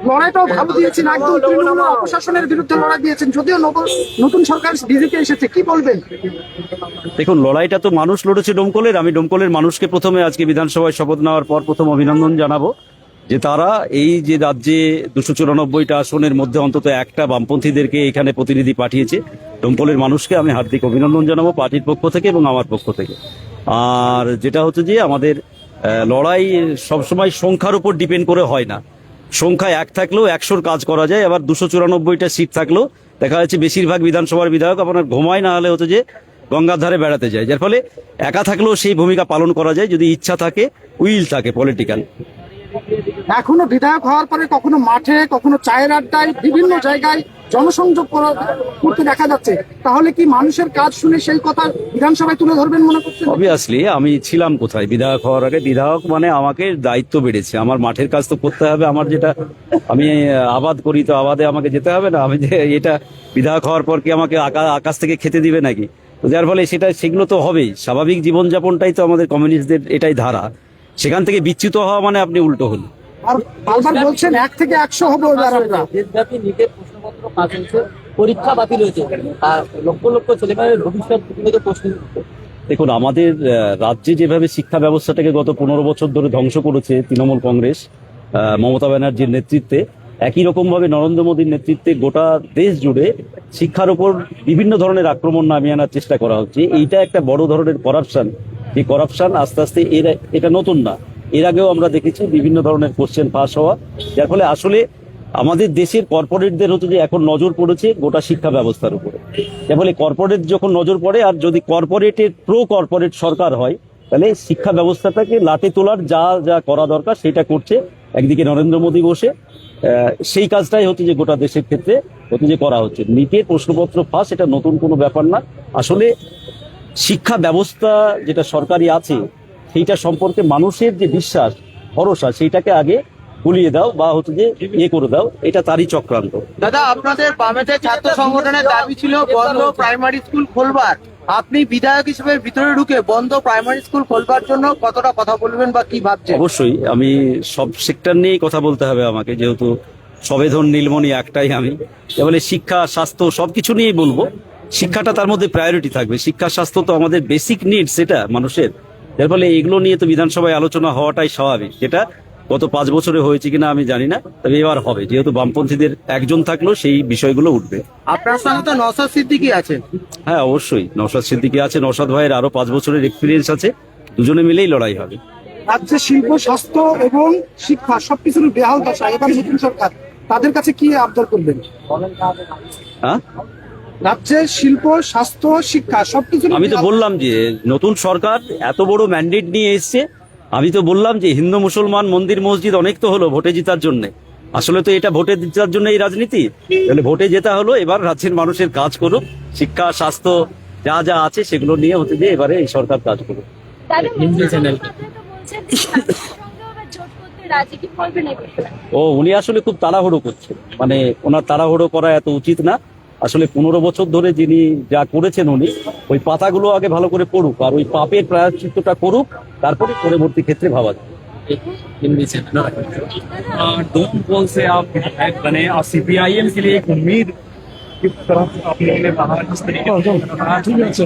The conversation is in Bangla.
লড়াইটাও ভালো দিয়েছেন, একদম তৃণমূল অপশাসনের বিরুদ্ধে লড়াই দিয়েছেন, যদিও নতুন সরকার বিজেপি এসেছে, কি বলবেন? দেখুন, লড়াইটা তো মানুষ লড়েছে ডোমকলের। আমি ডোমকলের মানুষকে প্রথমে আজকে বিধানসভায় শপথ নেওয়ার পর প্রথম অভিনন্দন জানাবো যে তারা এই যে রাজ্যে 294টা আসনের মধ্যে অন্তত একটা বামপন্থীদেরকে এখানে প্রতিনিধি পাঠিয়েছে। ডোমকলের মানুষকে আমি হার্দিক অভিনন্দন জানাবো পার্টির পক্ষ থেকে এবং আমার পক্ষ থেকে। আর যেটা হচ্ছে যে আমাদের লড়াই সবসময় সংখ্যার উপর ডিপেন্ড করে হয় না। সংখ্যা এক থাকলেও 100র কাজ করা যায়, আবার 294টা সিট থাকলেও দেখা যাচ্ছে বেশিরভাগ বিধানসভার বিধায়ক আপনার ঘুমায়, না হলে হচ্ছে যে গঙ্গার ধারে বেড়াতে যায়। যার ফলে একা থাকলেও সেই ভূমিকা পালন করা যায় যদি ইচ্ছা থাকে, উইল থাকে পলিটিক্যাল। এখনো বিধায়ক হওয়ার পরে কখনো মাঠে, কখনো চায়ের আড্ডায়, বিভিন্ন জায়গায় জনসংযোগ করতে দেখা যাচ্ছে, তাহলে কি মানুষের কাজ শুনে সেই কথা বিধানসভায় তুলে ধরবেন মনে করছেন? অবভিয়াসলি আমি ছিলাম কোথায় বিধায়ক হওয়ার আগে? বিধায়ক মানে আমাকে দায়িত্ব বেড়েছে, আমার মাঠের কাজ তো করতে হবে। আমার যেটা আমি আবাদ করি, তো আবাদে আমাকে যেতে হবে না? আমি যে এটা বিধায়ক হওয়ার পর কি আমাকে আকাশ থেকে খেতে দিবে নাকি? তো যার ফলে সেগুলো তো হবেই। স্বাভাবিক জীবনযাপনটাই তো আমাদের কমিউনিস্টদের এটাই ধারা। সেখান থেকে বিচ্যুত হওয়া মানে আপনি উল্টো হন। আর বারবার বলছেন 1 থেকে 100 হবে এবার আমরা। দেশব্যাপী নিটের প্রশ্নপত্র ফাঁস হয়েছে, পরীক্ষা বাতিল হয়েছে, আর লক্ষ লক্ষ ছেলেমেয়ের ভবিষ্যৎ নিয়ে প্রশ্ন। দেখুন, আমাদের রাজ্যে যেভাবে শিক্ষা ব্যবস্থাটাকে গত 15 বছর ধরে ধ্বংস করেছে তৃণমূল কংগ্রেস মমতা ব্যানার্জির নেতৃত্বে, একই রকম ভাবে নরেন্দ্র মোদীর নেতৃত্বে গোটা দেশ জুড়ে শিক্ষার উপর বিভিন্ন ধরনের আক্রমণ নামিয়ে আনার চেষ্টা করা হচ্ছে। এইটা একটা বড় ধরনের করাপশন। যে করাপশন আস্তে আস্তে এটা নতুন না, এর আগেও আমরা দেখেছি বিভিন্ন ধরনের কোশ্চেন পাস হওয়া। যার ফলে আসলে আমাদের দেশের কর্পোরেটদের হচ্ছে যে এখন নজর পড়েছে গোটা শিক্ষা ব্যবস্থার উপরে। যার ফলে কর্পোরেট যখন নজর পড়ে, আর যদি কর্পোরেটের কর্পোরেট সরকার হয়, তাহলে শিক্ষা ব্যবস্থাটাকে লাটে তোলার যা যা করা দরকার সেটা করছে একদিকে নরেন্দ্র মোদী বসে। সেই কাজটাই হচ্ছে যে গোটা দেশের ক্ষেত্রে হচ্ছে যে করা হচ্ছে। নিটের প্রশ্নপত্র ফাঁস এটা নতুন কোনো ব্যাপার না। আসলে শিক্ষা ব্যবস্থা যেটা সরকারি আছে সেইটা সম্পর্কে মানুষের যে বিশ্বাস, ভরসা, সেইটাকে আগে গুলিয়ে দাও বা হচ্ছে যে করে দাও, এটা তারই চক্রান্ত। দাদা, আপনাদের বামেতে ছাত্র সংগঠনের দাবি ছিল বন্ধ প্রাইমারি স্কুল খোলবার। আপনি বিধায়ক হিসেবে ভিতরে ঢুকে বন্ধ প্রাইমারি স্কুল খোলবার জন্য কতটা কথা বলবেন বা কি ভাবছেন? অবশ্যই আমি সব সেক্টর নিয়েই কথা বলতে হবে আমাকে, যেহেতু সবেধন নীলমণি একটাই আমি। তাহলে শিক্ষা, স্বাস্থ্য সবকিছু নিয়েই বলবো। শিক্ষাটা তার মধ্যে প্রায়োরিটি থাকবে। শিক্ষা স্বাস্থ্য তো আমাদের বেসিক নিডস, এটা মানুষের। যার ফলে এগুলো নিয়ে তো বিধানসভায় আলোচনা হওয়াটাই স্বাভাবিক। যেটা গত 5 বছরে হয়েছে কিনা আমি জানি না, তবে এবার হবে, যেহেতু বামপন্থীদের একজন থাকলেও সেই বিষয়গুলো উঠবে। আপনার সঙ্গে তো নওশাদ সিদ্দিকী আছেন। হ্যাঁ, অবশ্যই নওশাদ সিদ্দিকী আছে। নওশাদ ভাইয়ের আরো 5 বছরের এক্সপিরিয়েন্স আছে, দুজনে মিলেই লড়াই হবে। রাজ্যে শিল্প, স্বাস্থ্য এবং শিক্ষা সবকিছুর বেহাল দশা, এবার নতুন সরকার তাদের কাছে কি আবদার করবেন? হ্যাঁ, রাজ্যের শিল্প, স্বাস্থ্য, শিক্ষা সবকিছু। আমি তো বললাম যে নতুন সরকার এত বড় ম্যান্ডেট নিয়ে এসছে। আমি তো বললাম যে হিন্দু মুসলমান মন্দির মসজিদ অনেক তো হলো ভোটে জেতার জন্য। আসলে তো এটা ভোটে জেতার জন্য এই রাজনীতি। তাহলে ভোটে জেতা হলো, এবার রাজ্যের মানুষের কাজ করুক। শিক্ষা, স্বাস্থ্য যা যা আছে সেগুলো নিয়ে হতে যে এবারে এই সরকার কাজ করুক। উনি আসলে খুব তাড়াহুড়ো করছেন, মানে ওনার তাড়াহুড়ো করা এত উচিত না। আসলে 15 বছর ধরে যিনি যা করেছেন, উনি ওই পাতাগুলো আগে ভালো করে পড়ুক, আর ওই পাপের প্রায়শ্চিত্তটা করুক, তারপরে পরবর্তী ক্ষেত্রে ভাবা যায়। डोमकल से आप विधायक बने और सीपीआईएम के लिए एक उम्मीद की तरफ आप लोगों ने बाहर इस तरीके से